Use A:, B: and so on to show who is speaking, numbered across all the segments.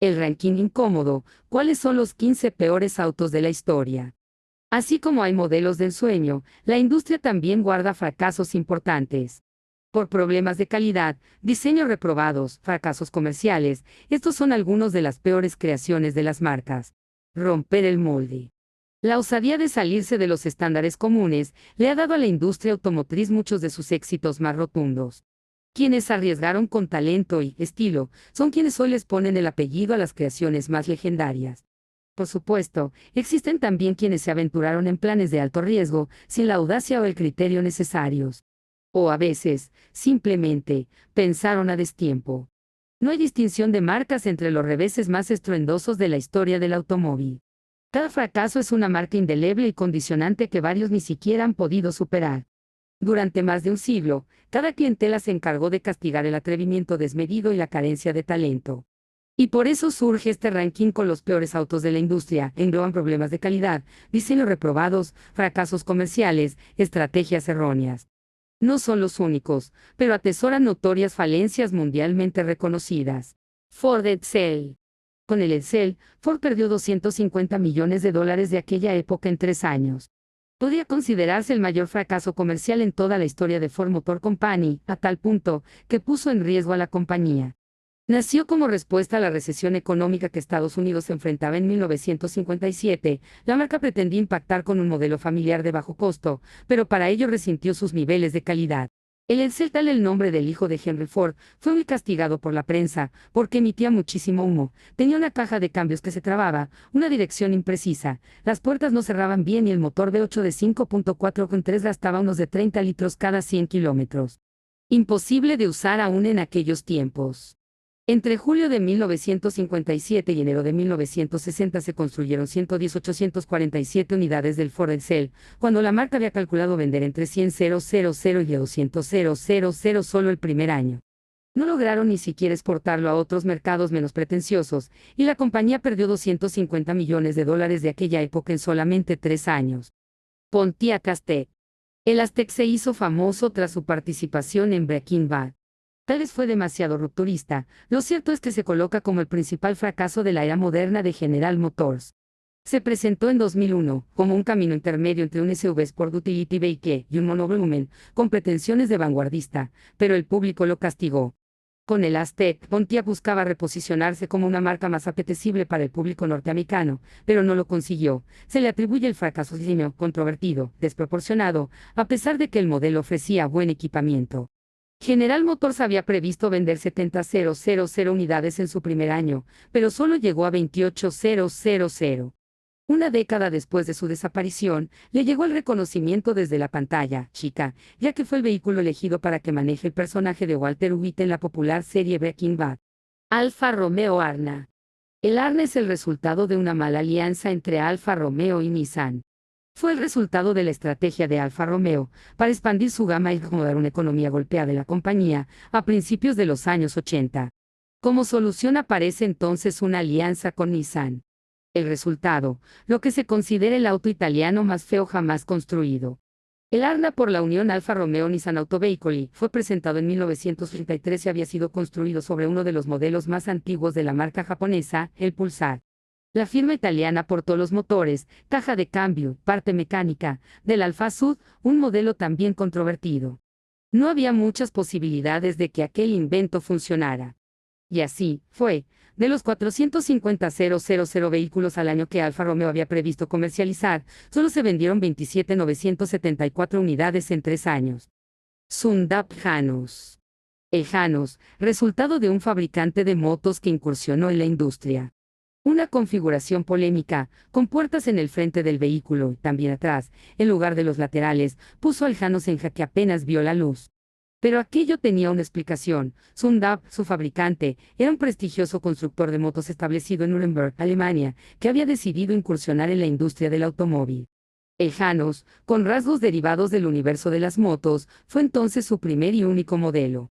A: El ranking incómodo, ¿cuáles son los 15 peores autos de la historia? Así como hay modelos del sueño, la industria también guarda fracasos importantes. Por problemas de calidad, diseños reprobados, fracasos comerciales, estos son algunos de las peores creaciones de las marcas. Romper el molde. La osadía de salirse de los estándares comunes le ha dado a la industria automotriz muchos de sus éxitos más rotundos. Quienes arriesgaron con talento y estilo son quienes hoy les ponen el apellido a las creaciones más legendarias. Por supuesto, existen también quienes se aventuraron en planes de alto riesgo sin la audacia o el criterio necesarios. O a veces, simplemente, pensaron a destiempo. No hay distinción de marcas entre los reveses más estruendosos de la historia del automóvil. Cada fracaso es una marca indeleble y condicionante que varios ni siquiera han podido superar. Durante más de un siglo, cada clientela se encargó de castigar el atrevimiento desmedido y la carencia de talento. Y por eso surge este ranking con los peores autos de la industria. Engloban problemas de calidad, diseños reprobados, fracasos comerciales, estrategias erróneas. No son los únicos, pero atesoran notorias falencias mundialmente reconocidas. Ford Edsel. Con el Edsel, Ford perdió $250 millones de aquella época en 3 años. Podría considerarse el mayor fracaso comercial en toda la historia de Ford Motor Company, a tal punto que puso en riesgo a la compañía. Nació como respuesta a la recesión económica que Estados Unidos enfrentaba en 1957, la marca pretendía impactar con un modelo familiar de bajo costo, pero para ello resintió sus niveles de calidad. El Edsel, tal el nombre del hijo de Henry Ford, fue muy castigado por la prensa, porque emitía muchísimo humo, tenía una caja de cambios que se trababa, una dirección imprecisa, las puertas no cerraban bien y el motor V8 de 5.4 con 3 gastaba unos de 30 litros cada 100 kilómetros. Imposible de usar aún en aquellos tiempos. Entre julio de 1957 y enero de 1960 se construyeron 110.847 unidades del Ford Edsel, cuando la marca había calculado vender entre 100.000 y 200.000 solo el primer año. No lograron ni siquiera exportarlo a otros mercados menos pretenciosos, y la compañía perdió $250 millones de aquella época en solamente 3 años. Pontiac Aztek. El Aztek se hizo famoso tras su participación en Breaking Bad. Tal vez fue demasiado rupturista, lo cierto es que se coloca como el principal fracaso de la era moderna de General Motors. Se presentó en 2001, como un camino intermedio entre un SUV Sport Utility Vehicle y un monovolumen, con pretensiones de vanguardista, pero el público lo castigó. Con el Aztek, Pontiac buscaba reposicionarse como una marca más apetecible para el público norteamericano, pero no lo consiguió. Se le atribuye el fracaso diseño controvertido, desproporcionado, a pesar de que el modelo ofrecía buen equipamiento. General Motors había previsto vender 70.000 unidades en su primer año, pero solo llegó a 28.000. Una década después de su desaparición, le llegó el reconocimiento desde la pantalla chica, ya que fue el vehículo elegido para que maneje el personaje de Walter White en la popular serie Breaking Bad. Alfa Romeo Arna. El Arna es el resultado de una mala alianza entre Alfa Romeo y Nissan. Fue el resultado de la estrategia de Alfa Romeo para expandir su gama y acomodar una economía golpeada de la compañía a principios de los años 80. Como solución aparece entonces una alianza con Nissan. El resultado, lo que se considera el auto italiano más feo jamás construido. El Arna por la unión Alfa Romeo-Nissan Auto Vehicle fue presentado en 1933 y había sido construido sobre uno de los modelos más antiguos de la marca japonesa, el Pulsar. La firma italiana aportó los motores, caja de cambio, parte mecánica, del Alfa Sud, un modelo también controvertido. No había muchas posibilidades de que aquel invento funcionara. Y así fue. De los 450.000 vehículos al año que Alfa Romeo había previsto comercializar, solo se vendieron 27.974 unidades en 3 años. Sundap Janus. El Janus, resultado de un fabricante de motos que incursionó en la industria. Una configuración polémica, con puertas en el frente del vehículo y también atrás, en lugar de los laterales, puso al Janus en jaque apenas vio la luz. Pero aquello tenía una explicación. Sundap, su fabricante, era un prestigioso constructor de motos establecido en Nuremberg, Alemania, que había decidido incursionar en la industria del automóvil. El Janus, con rasgos derivados del universo de las motos, fue entonces su primer y único modelo.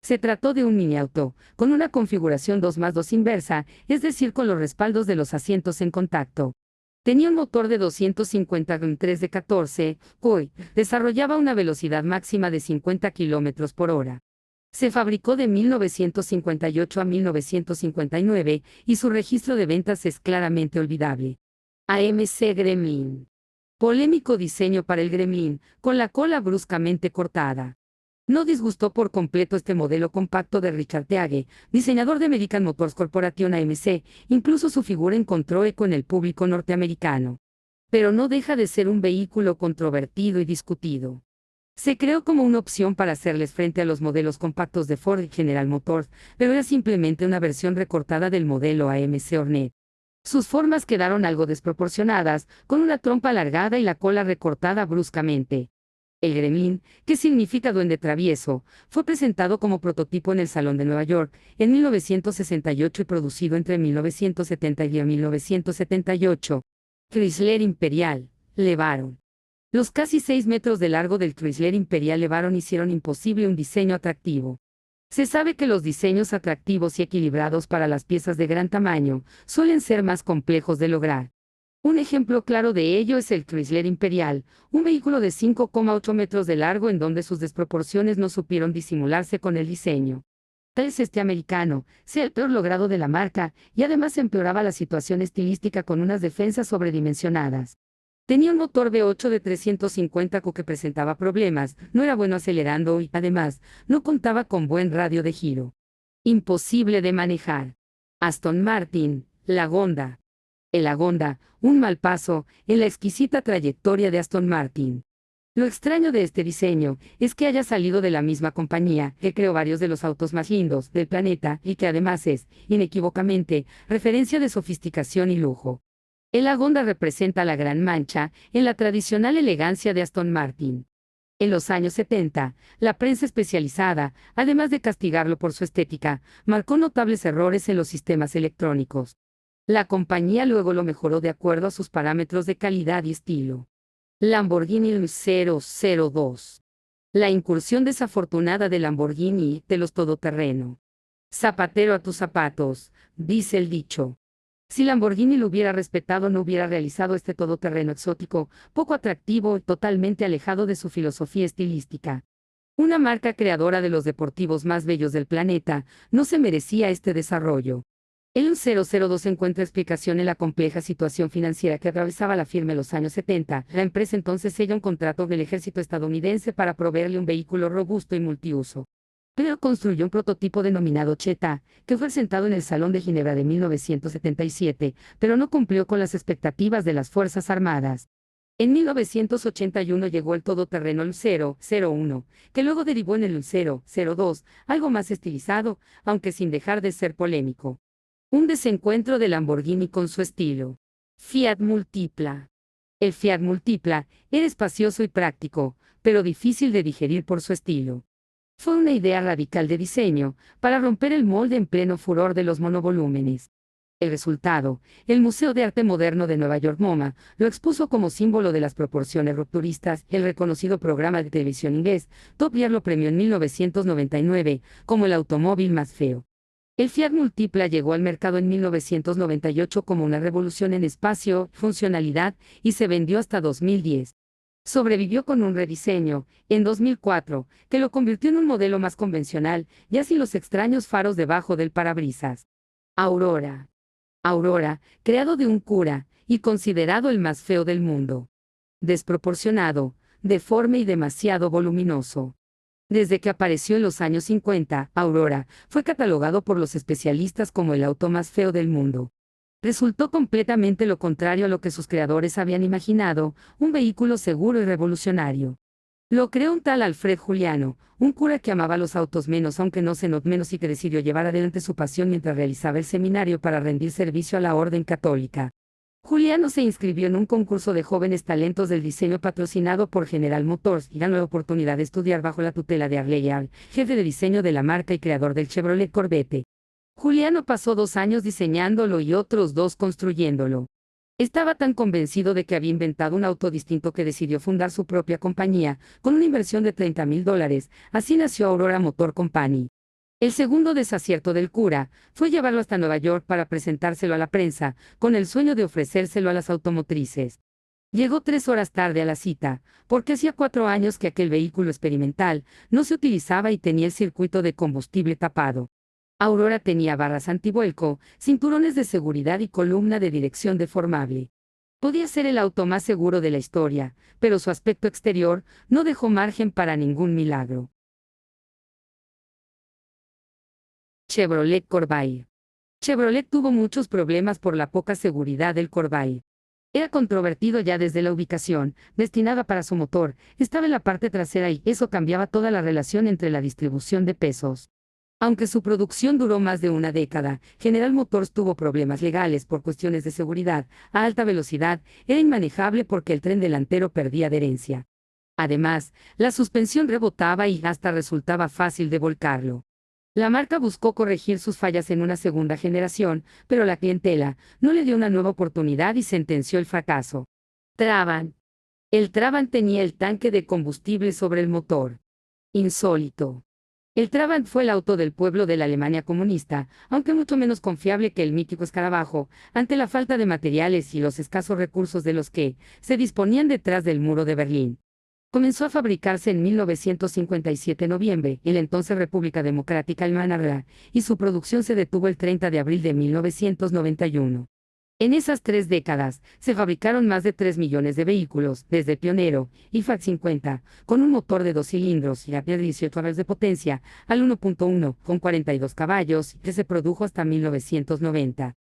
A: Se trató de un mini auto, con una configuración 2+2 inversa, es decir, con los respaldos de los asientos en contacto. Tenía un motor de 250 3 de 14, desarrollaba una velocidad máxima de 50 km por hora. Se fabricó de 1958 a 1959 y su registro de ventas es claramente olvidable. AMC Gremlin. Polémico diseño para el Gremlin, con la cola bruscamente cortada. No disgustó por completo este modelo compacto de Richard Teague, diseñador de American Motors Corporation AMC, incluso su figura encontró eco en el público norteamericano. Pero no deja de ser un vehículo controvertido y discutido. Se creó como una opción para hacerles frente a los modelos compactos de Ford y General Motors, pero era simplemente una versión recortada del modelo AMC Hornet. Sus formas quedaron algo desproporcionadas, con una trompa alargada y la cola recortada bruscamente. El Gremlin, que significa duende travieso, fue presentado como prototipo en el Salón de Nueva York en 1968 y producido entre 1970 y 1978. Chrysler Imperial, LeBaron. Los casi 6 metros de largo del Chrysler Imperial LeBaron hicieron imposible un diseño atractivo. Se sabe que los diseños atractivos y equilibrados para las piezas de gran tamaño suelen ser más complejos de lograr. Un ejemplo claro de ello es el Chrysler Imperial, un vehículo de 5,8 metros de largo en donde sus desproporciones no supieron disimularse con el diseño. Tal es este americano, sea el peor logrado de la marca, y además empeoraba la situación estilística con unas defensas sobredimensionadas. Tenía un motor V8 de 350 que presentaba problemas, no era bueno acelerando y, además, no contaba con buen radio de giro. Imposible de manejar. Aston Martin, Lagonda. El Lagonda, un mal paso en la exquisita trayectoria de Aston Martin. Lo extraño de este diseño es que haya salido de la misma compañía que creó varios de los autos más lindos del planeta y que además es, inequívocamente, referencia de sofisticación y lujo. El Lagonda representa la gran mancha en la tradicional elegancia de Aston Martin. En los años 70, la prensa especializada, además de castigarlo por su estética, marcó notables errores en los sistemas electrónicos. La compañía luego lo mejoró de acuerdo a sus parámetros de calidad y estilo. Lamborghini 002. La incursión desafortunada de Lamborghini de los todoterreno. Zapatero a tus zapatos, dice el dicho. Si Lamborghini lo hubiera respetado, no hubiera realizado este todoterreno exótico, poco atractivo y totalmente alejado de su filosofía estilística. Una marca creadora de los deportivos más bellos del planeta, no se merecía este desarrollo. El 002 encuentra explicación en la compleja situación financiera que atravesaba la firma en los años 70. La empresa entonces sella un contrato con el ejército estadounidense para proveerle un vehículo robusto y multiuso. Pero construyó un prototipo denominado Cheetah, que fue presentado en el Salón de Ginebra de 1977, pero no cumplió con las expectativas de las Fuerzas Armadas. En 1981 llegó el todoterreno el 001, que luego derivó en el 002, algo más estilizado, aunque sin dejar de ser polémico. Un desencuentro de Lamborghini con su estilo. Fiat Multipla. El Fiat Multipla era espacioso y práctico, pero difícil de digerir por su estilo. Fue una idea radical de diseño, para romper el molde en pleno furor de los monovolúmenes. El resultado, el Museo de Arte Moderno de Nueva York MoMA, lo expuso como símbolo de las proporciones rupturistas. El reconocido programa de televisión inglés, Top Gear, lo premió en 1999, como el automóvil más feo. El Fiat Multipla llegó al mercado en 1998 como una revolución en espacio, funcionalidad, y se vendió hasta 2010. Sobrevivió con un rediseño, en 2004, que lo convirtió en un modelo más convencional, ya sin los extraños faros debajo del parabrisas. Aurora. Aurora, creado de un cura, y considerado el más feo del mundo. Desproporcionado, deforme y demasiado voluminoso. Desde que apareció en los años 50, Aurora fue catalogado por los especialistas como el auto más feo del mundo. Resultó completamente lo contrario a lo que sus creadores habían imaginado, un vehículo seguro y revolucionario. Lo creó un tal Alfred Giuliano, un cura que amaba los autos menos aunque no se not menos y que decidió llevar adelante su pasión mientras realizaba el seminario para rendir servicio a la orden católica. Giuliano se inscribió en un concurso de jóvenes talentos del diseño patrocinado por General Motors y ganó la oportunidad de estudiar bajo la tutela de Arley Hall, jefe de diseño de la marca y creador del Chevrolet Corvette. Giuliano pasó 2 años diseñándolo y otros 2 construyéndolo. Estaba tan convencido de que había inventado un auto distinto que decidió fundar su propia compañía, con una inversión de $30,000. Así nació Aurora Motor Company. El segundo desacierto del cura fue llevarlo hasta Nueva York para presentárselo a la prensa, con el sueño de ofrecérselo a las automotrices. Llegó 3 horas tarde a la cita, porque hacía 4 años que aquel vehículo experimental no se utilizaba y tenía el circuito de combustible tapado. Aurora tenía barras antivuelco, cinturones de seguridad y columna de dirección deformable. Podía ser el auto más seguro de la historia, pero su aspecto exterior no dejó margen para ningún milagro. Chevrolet Corvair. Chevrolet tuvo muchos problemas por la poca seguridad del Corvair. Era controvertido ya desde la ubicación, destinada para su motor, estaba en la parte trasera y eso cambiaba toda la relación entre la distribución de pesos. Aunque su producción duró más de una década, General Motors tuvo problemas legales por cuestiones de seguridad, a alta velocidad, era inmanejable porque el tren delantero perdía adherencia. Además, la suspensión rebotaba y hasta resultaba fácil de volcarlo. La marca buscó corregir sus fallas en una segunda generación, pero la clientela no le dio una nueva oportunidad y sentenció el fracaso. Trabant. El Trabant tenía el tanque de combustible sobre el motor. Insólito. El Trabant fue el auto del pueblo de la Alemania comunista, aunque mucho menos confiable que el mítico escarabajo, ante la falta de materiales y los escasos recursos de los que se disponían detrás del muro de Berlín. Comenzó a fabricarse en 1957 noviembre, en la entonces República Democrática Alemana, y su producción se detuvo el 30 de abril de 1991. En esas 3 décadas, se fabricaron más de 3 millones de vehículos, desde el pionero, IFAC 50, con un motor de 2 cilindros y a 18 caballos de potencia, al 1.1, con 42 caballos, que se produjo hasta 1990.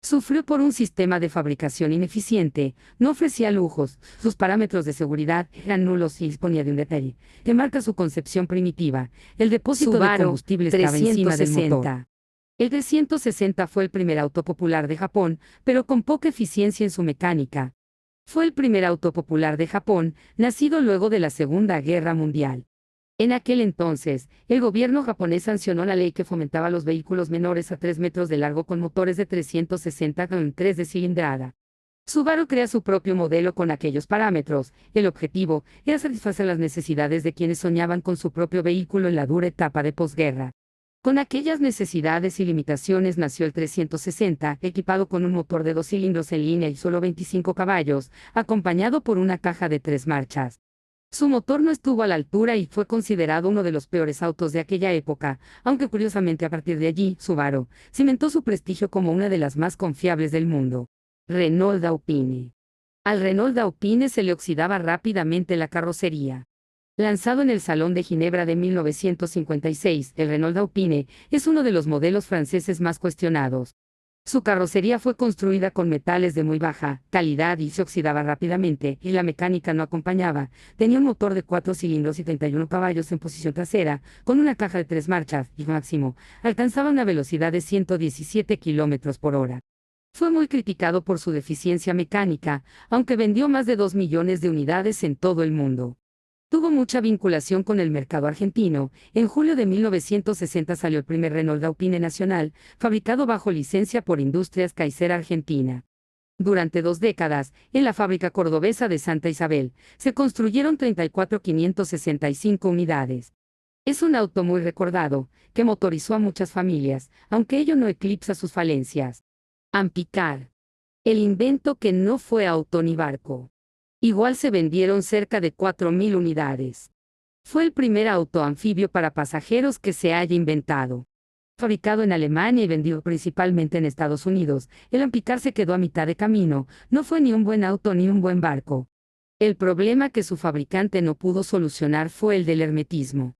A: Sufrió por un sistema de fabricación ineficiente, no ofrecía lujos, sus parámetros de seguridad eran nulos y disponía de un detalle que marca su concepción primitiva. El depósito de combustible estaba encima del motor. El 360 fue el primer auto popular de Japón, pero con poca eficiencia en su mecánica. Fue el primer auto popular de Japón, nacido luego de la Segunda Guerra Mundial. En aquel entonces, el gobierno japonés sancionó la ley que fomentaba los vehículos menores a 3 metros de largo con motores de 360 con 3 de cilindrada. Subaru crea su propio modelo con aquellos parámetros. El objetivo era satisfacer las necesidades de quienes soñaban con su propio vehículo en la dura etapa de posguerra. Con aquellas necesidades y limitaciones nació el 360, equipado con un motor de 2 cilindros en línea y solo 25 caballos, acompañado por una caja de 3 marchas. Su motor no estuvo a la altura y fue considerado uno de los peores autos de aquella época, aunque curiosamente a partir de allí, Subaru cimentó su prestigio como una de las más confiables del mundo. Renault Dauphine. Al Renault Dauphine se le oxidaba rápidamente la carrocería. Lanzado en el Salón de Ginebra de 1956, el Renault Dauphine es uno de los modelos franceses más cuestionados. Su carrocería fue construida con metales de muy baja calidad y se oxidaba rápidamente, y la mecánica no acompañaba. Tenía un motor de 4 cilindros y 31 caballos en posición trasera, con una caja de 3 marchas, y máximo, alcanzaba una velocidad de 117 kilómetros por hora. Fue muy criticado por su deficiencia mecánica, aunque vendió más de 2 millones de unidades en todo el mundo. Tuvo mucha vinculación con el mercado argentino. En julio de 1960 salió el primer Renault Dauphine nacional, fabricado bajo licencia por Industrias Kaiser Argentina. Durante 2 décadas, en la fábrica cordobesa de Santa Isabel, se construyeron 34.565 unidades. Es un auto muy recordado, que motorizó a muchas familias, aunque ello no eclipsa sus falencias. Ampicar. El invento que no fue auto ni barco. Igual se vendieron cerca de 4.000 unidades. Fue el primer auto anfibio para pasajeros que se haya inventado. Fabricado en Alemania y vendido principalmente en Estados Unidos, el Ampicar se quedó a mitad de camino, no fue ni un buen auto ni un buen barco. El problema que su fabricante no pudo solucionar fue el del hermetismo.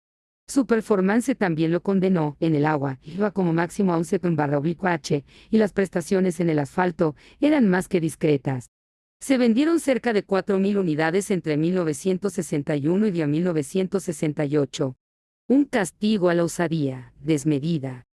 A: Su performance también lo condenó. En el agua, iba como máximo a un secund/H, y las prestaciones en el asfalto eran más que discretas. Se vendieron cerca de 4.000 unidades entre 1961 y 1968. Un castigo a la osadía desmedida.